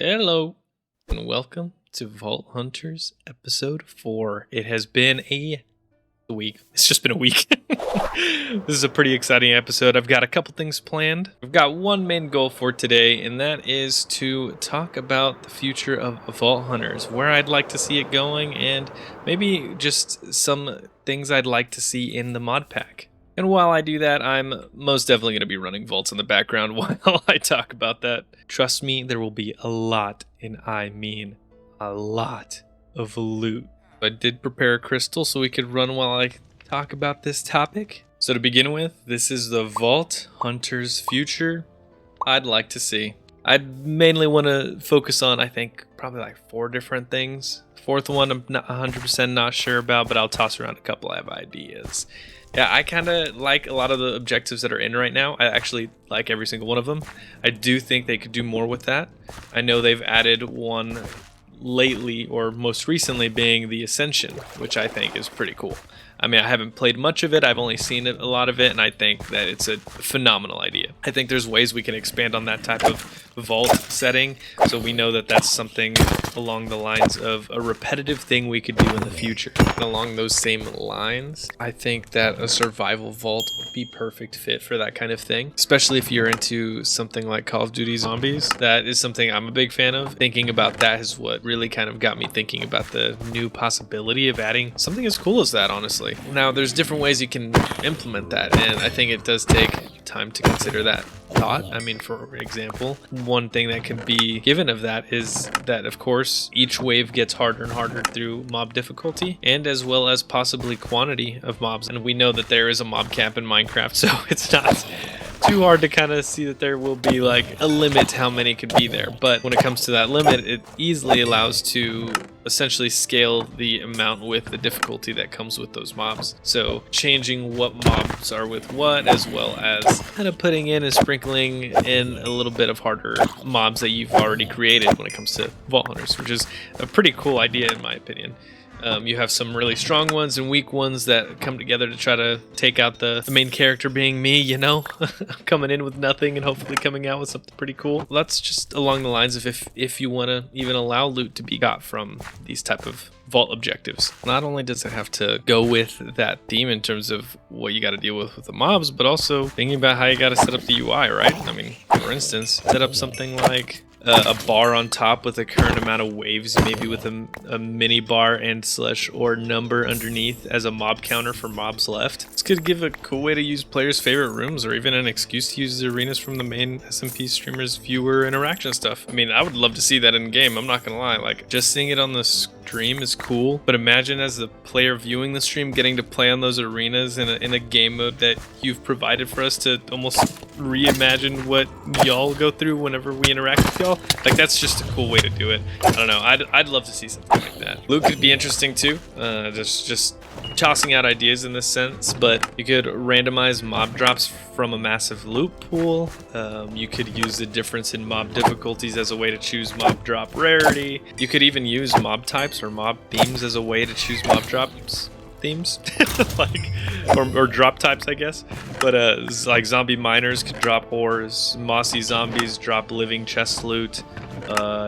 Hello, and welcome to Vault Hunters episode 4. It has been a week. It's just been a week. This is a pretty exciting episode. I've got a couple things planned. I've got one main goal for today, and that is to talk about the future of Vault Hunters, where I'd like to see it going, and maybe just some things I'd like to see in the mod pack. And while I do that, I'm most definitely going to be running vaults in the background while I talk about that. Trust me, there will be a lot, and I mean a lot of loot. I did prepare a crystal so we could run while I talk about this topic. So to begin with, this is the Vault Hunter's future I'd like to see. I'd mainly want to focus on, I think, probably like 4 different things. Fourth one I'm not 100% not sure about, but I'll toss around a couple of ideas. Yeah, I kind of like a lot of the objectives that are in right now. I actually like every single one of them. I do think they could do more with that. I know they've added one lately, or most recently being the Ascension, which I think is pretty cool. I mean, I haven't played much of it. I've only seen a lot of it, and I think that it's a phenomenal idea. I think there's ways we can expand on that type of vault setting, so we know that that's something along the lines of a repetitive thing we could do in the future. And along those same lines, I think that a survival vault would be perfect fit for that kind of thing, especially if you're into something like Call of Duty Zombies. That is something I'm a big fan of. Thinking about that is what really kind of got me thinking about the new possibility of adding something as cool as that, honestly. Now, there's different ways you can implement that, and I think it does take time to consider that thought. I mean, for example, one thing that can be given of that is that, of course, each wave gets harder and harder through mob difficulty, and as well as possibly quantity of mobs. And we know that there is a mob cap in Minecraft, so it's not too hard to kind of see that there will be like a limit to how many could be there. But when it comes to that limit, it easily allows to essentially scale the amount with the difficulty that comes with those mobs. So changing what mobs are with what, as well as kind of putting in and sprinkling in a little bit of harder mobs that you've already created when it comes to Vault Hunters, which is a pretty cool idea in my opinion. You have some really strong ones and weak ones that come together to try to take out the main character being me, you know? Coming in with nothing and hopefully coming out with something pretty cool. Well, that's just along the lines of if you want to even allow loot to be got from these type of vault objectives. Not only does it have to go with that theme in terms of what you got to deal with the mobs, but also thinking about how you got to set up the UI, right? I mean, for instance, set up something like a bar on top with a current amount of waves, maybe with a mini bar and / or number underneath as a mob counter for mobs left. This could give a cool way to use players' favorite rooms, or even an excuse to use the arenas from the main SMP streamers' viewer interaction stuff. I mean, I would love to see that in game, I'm not gonna lie. Like, just seeing it on the stream is cool, but imagine as the player viewing the stream getting to play on those arenas in a game mode that you've provided for us to almost reimagine what y'all go through whenever we interact with y'all. Like, that's just a cool way to do it. I don't know, I'd love to see something like that. Loot could be interesting too, just tossing out ideas in this sense, but you could randomize mob drops from a massive loot pool. You could use the difference in mob difficulties as a way to choose mob drop rarity. You could even use mob types or mob themes as a way to choose mob drops themes. Like, or drop types, I guess. But like zombie miners could drop ores, mossy zombies drop living chest loot,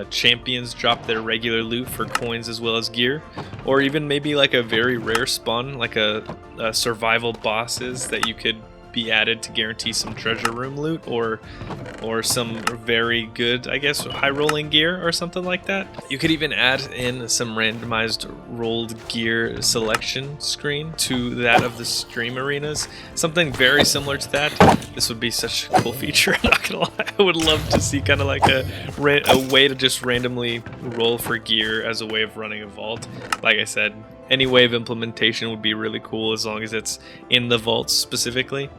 champions drop their regular loot for coins as well as gear, or even maybe like a very rare spawn, like a survival bosses that you could be added to guarantee some treasure room loot, or some very good, I guess, high rolling gear or something like that. You could even add in some randomized rolled gear selection screen to that of the stream arenas, something very similar to that. This would be such a cool feature, I'm not gonna lie. I would love to see kind of like a way to just randomly roll for gear as a way of running a vault. Like I said, any way of implementation would be really cool as long as it's in the vaults specifically.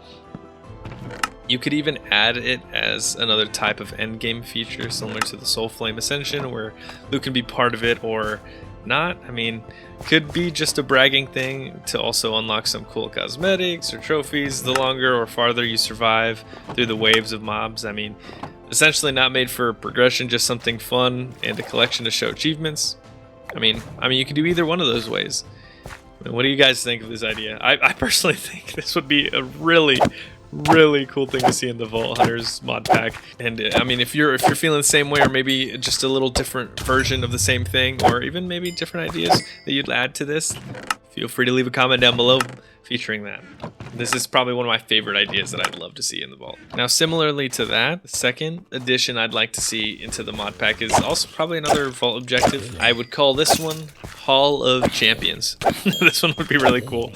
You could even add it as another type of endgame feature similar to the Soul Flame Ascension, where loot can be part of it or not. I mean, could be just a bragging thing to also unlock some cool cosmetics or trophies the longer or farther you survive through the waves of mobs. I mean, essentially not made for progression, just something fun and a collection to show achievements. I mean, you could do either one of those ways. I mean, what do you guys think of this idea? I personally think this would be a really, really cool thing to see in the Vault Hunters mod pack. And I mean, if you're feeling the same way, or maybe just a little different version of the same thing, or even maybe different ideas that you'd add to this, feel free to leave a comment down below featuring that. This is probably one of my favorite ideas that I'd love to see in the vault. Now, similarly to that, the second addition I'd like to see into the mod pack is also probably another vault objective. I would call this one Hall of Champions. This one would be really cool.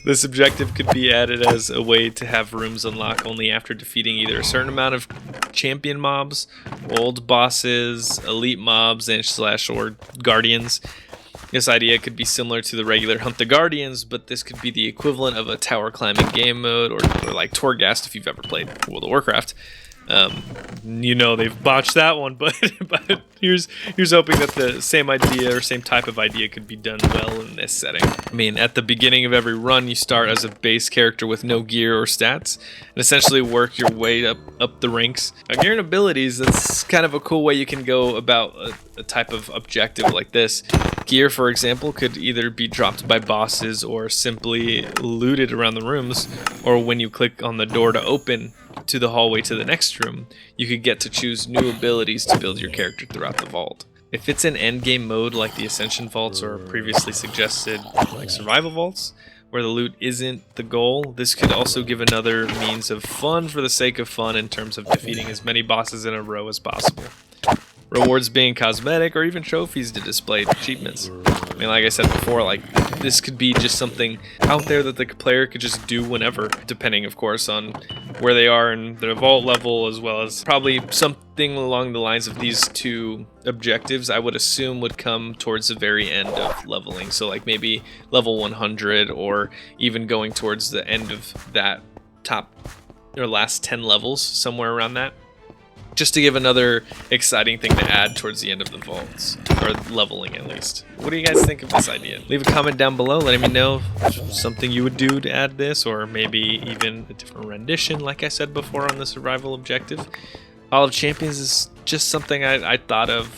This objective could be added as a way to have rooms unlock only after defeating either a certain amount of champion mobs, old bosses, elite mobs, and or guardians. This idea could be similar to the regular Hunt the Guardians, but this could be the equivalent of a tower climbing game mode, or like Torghast if you've ever played World of Warcraft. You know they've botched that one, but here's hoping that the same idea or same type of idea could be done well in this setting. I mean, at the beginning of every run, you start as a base character with no gear or stats, and essentially work your way up the ranks. Now, gear and abilities, that's kind of a cool way you can go about a type of objective like this. Gear, for example, could either be dropped by bosses or simply looted around the rooms, or when you click on the door to open to the hallway to the next room, you could get to choose new abilities to build your character throughout the vault. If it's an endgame mode like the Ascension vaults or previously suggested like survival vaults, where the loot isn't the goal, this could also give another means of fun for the sake of fun in terms of defeating as many bosses in a row as possible. Rewards being cosmetic or even trophies to display achievements. I mean, like I said before, like this could be just something out there that the player could just do whenever, depending of course on where they are in their vault level, as well as probably something along the lines of these two objectives I would assume would come towards the very end of leveling. So like maybe level 100, or even going towards the end of that top or last 10 levels, somewhere around that. Just to give another exciting thing to add towards the end of the vaults, or leveling at least. What do you guys think of this idea? Leave a comment down below letting me know something you would do to add this, or maybe even a different rendition like I said before on the survival objective. Hall of Champions is just something I thought of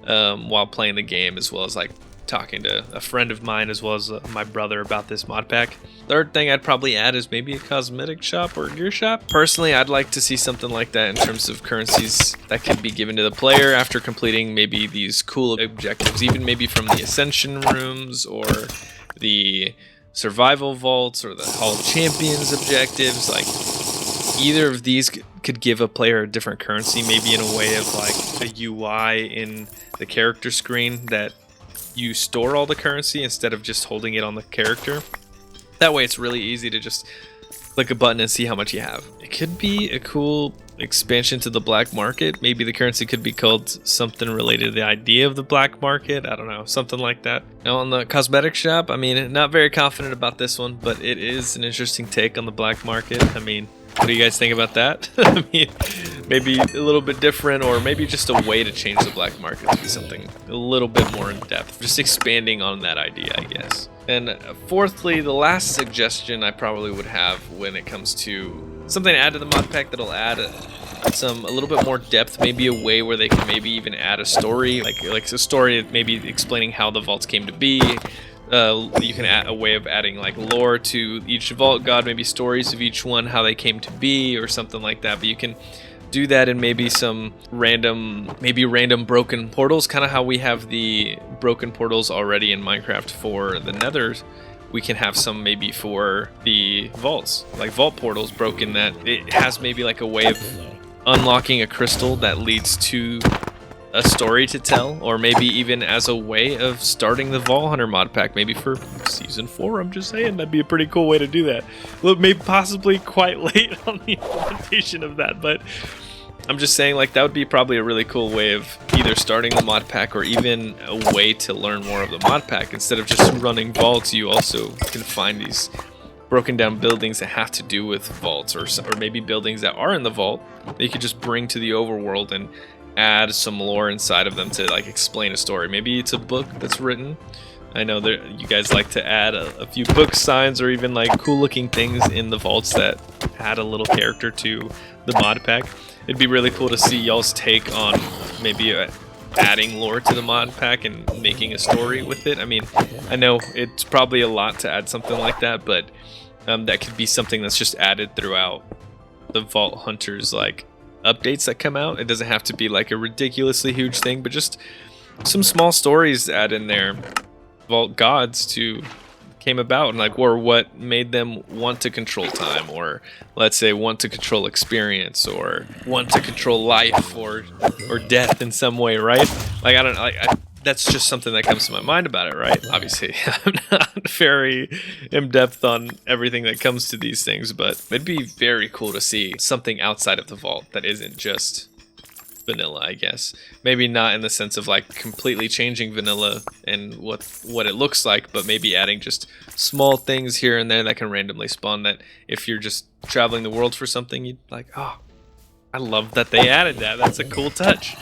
while playing the game, as well as like talking to a friend of mine as well as my brother about this mod pack. Third thing I'd probably add is maybe a cosmetic shop or a gear shop. Personally, I'd like to see something like that in terms of currencies that could be given to the player after completing maybe these cool objectives, even maybe from the Ascension rooms or the survival vaults or the Hall of Champions objectives. Like either of these could give a player a different currency, maybe in a way of like a UI in the character screen that you store all the currency instead of just holding it on the character. That way it's really easy to just click a button and see how much you have. It could be a cool expansion to the black market. Maybe the currency could be called something related to the idea of the black market. I don't know, something like that. Now on the cosmetic shop, I mean, not very confident about this one, but it is an interesting take on the black market. I mean, what do you guys think about that? I mean, maybe a little bit different, or maybe just a way to change the black market to be something a little bit more in depth. Just expanding on that idea, I guess. And fourthly, the last suggestion I probably would have when it comes to something to add to the mod pack that'll add a little bit more depth, maybe a way where they can maybe even add a story, like a story maybe explaining how the vaults came to be. You can add a way of adding like lore to each vault god, maybe stories of each one, how they came to be or something like that. But you can do that in maybe some random broken portals, kind of how we have the broken portals already in Minecraft for the Nether. We can have some maybe for the vaults, like vault portals broken, that it has maybe like a way of unlocking a crystal that leads to a story to tell, or maybe even as a way of starting the Vault Hunter mod pack, maybe for season 4. I'm just saying that'd be a pretty cool way to do that. Well, maybe possibly quite late on the implementation of that, but I'm just saying like that would be probably a really cool way of either starting the mod pack or even a way to learn more of the mod pack. Instead of just running vaults, you also can find these broken down buildings that have to do with vaults, or maybe buildings that are in the vault that you could just bring to the overworld and add some lore inside of them to like explain a story. Maybe it's a book that's written. I know that you guys like to add a few book signs or even like cool looking things in the vaults that add a little character to the mod pack. It'd be really cool to see y'all's take on maybe adding lore to the mod pack and making a story with it. I mean, I know it's probably a lot to add something like that, but that could be something that's just added throughout the Vault Hunters like updates that come out. It doesn't have to be like a ridiculously huge thing, but just some small stories to add in there. Vault gods to came about and like, or what made them want to control time, or let's say want to control experience, or want to control life or death in some way, right? Like I don't like that's just something that comes to my mind about it, right? Obviously, I'm not very in-depth on everything that comes to these things, but it'd be very cool to see something outside of the vault that isn't just vanilla, I guess. Maybe not in the sense of like completely changing vanilla and what it looks like, but maybe adding just small things here and there that can randomly spawn that if you're just traveling the world for something, you'd like, oh, I love that they added that. That's a cool touch.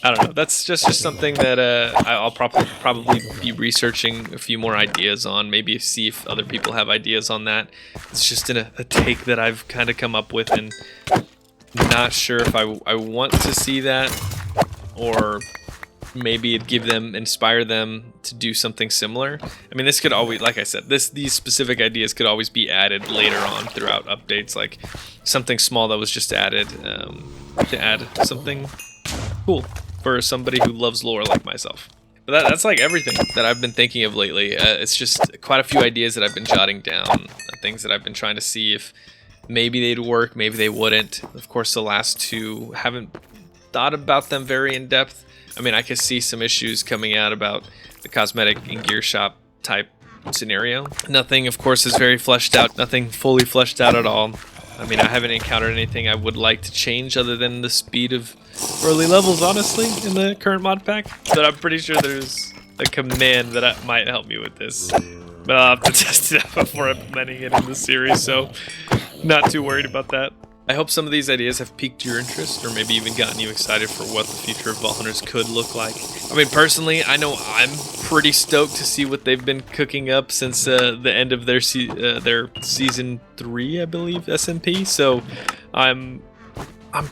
I don't know. That's just something that I'll probably be researching a few more ideas on. Maybe see if other people have ideas on that. It's just a take that I've kind of come up with, and not sure if I want to see that, or maybe it'd inspire them to do something similar. I mean, this could always, like I said, these specific ideas could always be added later on throughout updates, like something small that was just added to add something cool for somebody who loves lore like myself. But that's like everything that I've been thinking of lately. It's just quite a few ideas that I've been jotting down, things that I've been trying to see if maybe they'd work, maybe they wouldn't. Of course, the last two, haven't thought about them very in depth. I mean, I could see some issues coming out about the cosmetic and gear shop type scenario. Nothing, of course, is very fleshed out. Nothing fully fleshed out at all. I mean, I haven't encountered anything I would like to change other than the speed of early levels, honestly, in the current mod pack. But I'm pretty sure there's a command that might help me with this. But I'll have to test it out before implementing it in the series, so not too worried about that. I hope some of these ideas have piqued your interest, or maybe even gotten you excited for what the future of Vault Hunters could look like. I mean, personally, I know I'm pretty stoked to see what they've been cooking up since the end of their season 3, I believe, SMP. So I'm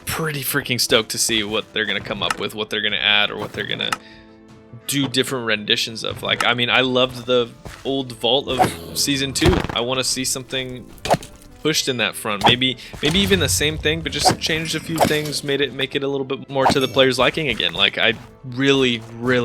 pretty freaking stoked to see what they're gonna come up with, what they're gonna add, or what they're gonna do different renditions of. Like, I mean, I loved the old Vault of season 2. I want to see something pushed in that front, maybe even the same thing, but just changed a few things, make it a little bit more to the player's liking again. Like, I really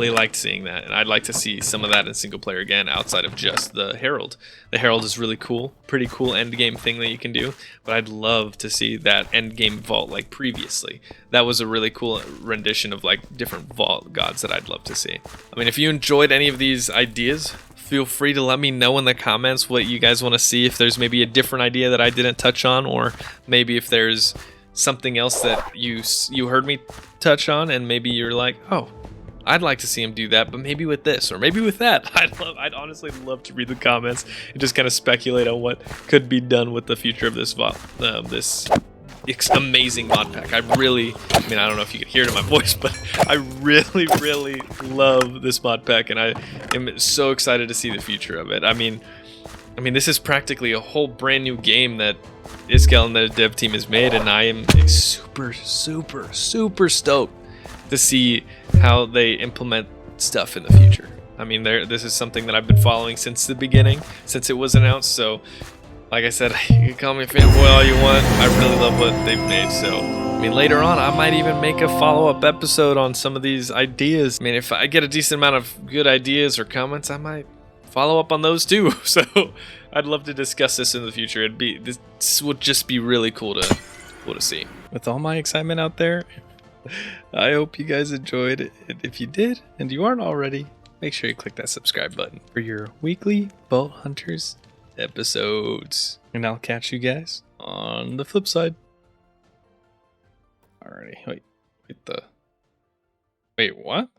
liked seeing that, and I'd like to see some of that in single player again, outside of just the Herald. The Herald is really cool, pretty cool end game thing that you can do, but I'd love to see that end game vault like previously. That was a really cool rendition of like different vault gods that I'd love to see. I mean, if you enjoyed any of these ideas, feel free to let me know in the comments what you guys want to see, if there's maybe a different idea that I didn't touch on, or maybe if there's something else that you heard me touch on and maybe you're like, oh, I'd like to see him do that, but maybe with this or maybe with that. I'd honestly love to read the comments and just kind of speculate on what could be done with the future of this this amazing mod pack. I mean, I don't know if you can hear it in my voice, but I really love this mod pack, and I am so excited to see the future of it. I mean, this is practically a whole brand new game that Iskel and the dev team has made, and I am super stoked to see how they implement stuff in the future. I mean, this is something that I've been following since the beginning, since it was announced. So, like I said, you can call me a fanboy all you want. I really love what they've made. So, I mean, later on, I might even make a follow-up episode on some of these ideas. I mean, if I get a decent amount of good ideas or comments, I might follow up on those too. So, I'd love to discuss this in the future. This would just be really cool to see. With all my excitement out there, I hope you guys enjoyed it. If you did, and you aren't already, make sure you click that subscribe button for your weekly Vault Hunters episodes. And I'll catch you guys on the flip side. Alrighty, wait, what?